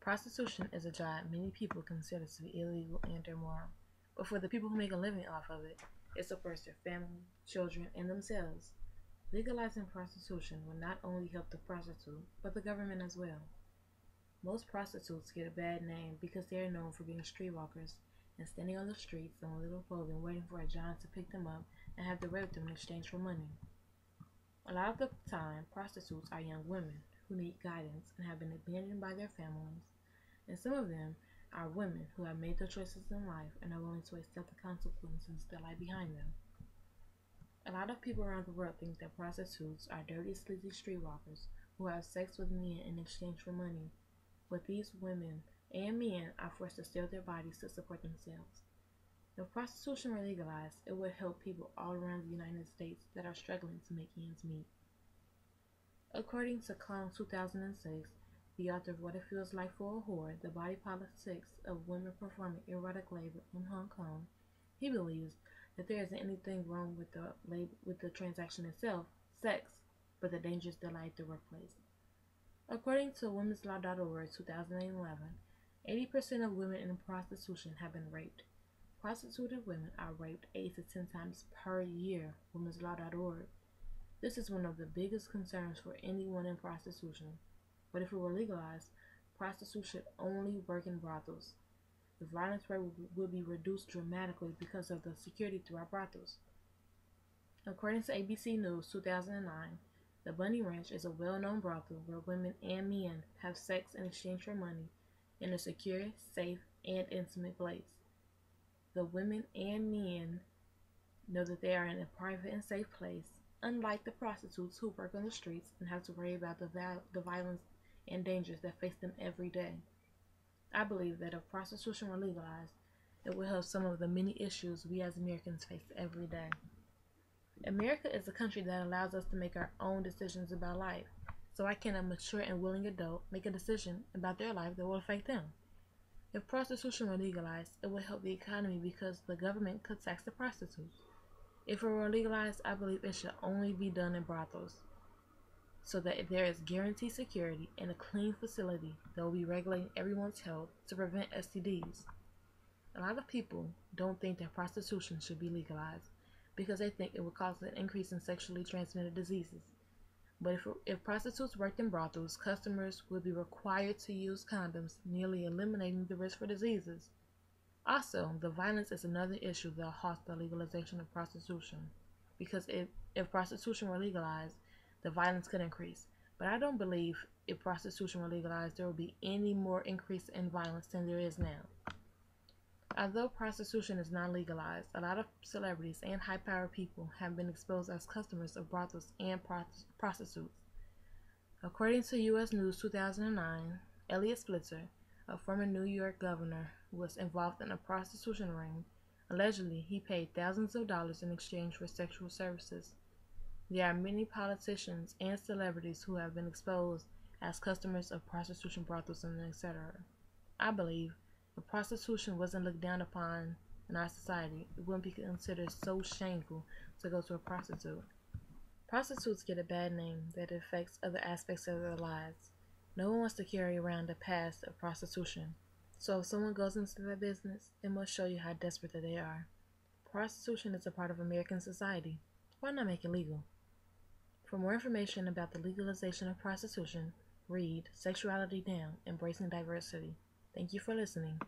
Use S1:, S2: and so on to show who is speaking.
S1: Prostitution is a job many people consider to be illegal and immoral, but for the people who make a living off of it, it supports their family, children, and themselves. Legalizing prostitution will not only help the prostitute, but the government as well. Most prostitutes get a bad name because they are known for being streetwalkers and standing on the streets in little clothing waiting for a giant to pick them up and have to rape them in exchange for money. A lot of the time, prostitutes are young women who need guidance and have been abandoned by their families, and some of them are women who have made their choices in life and are willing to accept the consequences that lie behind them. A lot of people around the world think that prostitutes are dirty, sleazy streetwalkers who have sex with men in exchange for money, but these women and men are forced to sell their bodies to support themselves. If prostitution were legalized, it would help people all around the United States that are struggling to make ends meet. According to Kong 2006, the author of What It Feels Like for a Whore, The Body Politics of Women Performing Erotic Labor in Hong Kong, he believes that there isn't anything wrong with the transaction itself, sex, but the dangers that lie at the workplace. According to womenslaw.org 2011, 80% of women in prostitution have been raped. Prostituted women are raped 8 to 10 times per year, womenslaw.org. This is one of the biggest concerns for anyone in prostitution. But if it were legalized, prostitution should only work in brothels. The violence rate would be reduced dramatically because of the security through our brothels. According to ABC News 2009, the Bunny Ranch is a well-known brothel where women and men have sex in exchange for money in a secure, safe, and intimate place. The women and men know that they are in a private and safe place, unlike the prostitutes who work on the streets and have to worry about the violence and dangers that face them every day. I believe that if prostitution were legalized, it would help some of the many issues we as Americans face every day. America is a country that allows us to make our own decisions about life, so why can't a mature and willing adult make a decision about their life that will affect them? If prostitution were legalized, it would help the economy because the government could tax the prostitutes. If it were legalized, I believe it should only be done in brothels, so that there is guaranteed security and a clean facility that will be regulating everyone's health to prevent STDs. A lot of people don't think that prostitution should be legalized because they think it would cause an increase in sexually transmitted diseases. But if prostitutes worked in brothels, customers would be required to use condoms, nearly eliminating the risk for diseases. Also, the violence is another issue that halts the legalization of prostitution, because if prostitution were legalized, the violence could increase. But I don't believe if prostitution were legalized, there will be any more increase in violence than there is now. Although prostitution is not legalized, a lot of celebrities and high-powered people have been exposed as customers of brothels and prostitutes. According to U.S. News 2009, Elliot Spitzer, a former New York governor, was involved in a prostitution ring. Allegedly, he paid thousands of dollars in exchange for sexual services. There are many politicians and celebrities who have been exposed as customers of prostitution brothels and etc. I believe if prostitution wasn't looked down upon in our society, it wouldn't be considered so shameful to go to a prostitute. Prostitutes get a bad name that affects other aspects of their lives. No one wants to carry around the past of prostitution. So if someone goes into that business, it must show you how desperate that they are. Prostitution is a part of American society. Why not make it legal? For more information about the legalization of prostitution, read Sexuality Down, Embracing Diversity. Thank you for listening.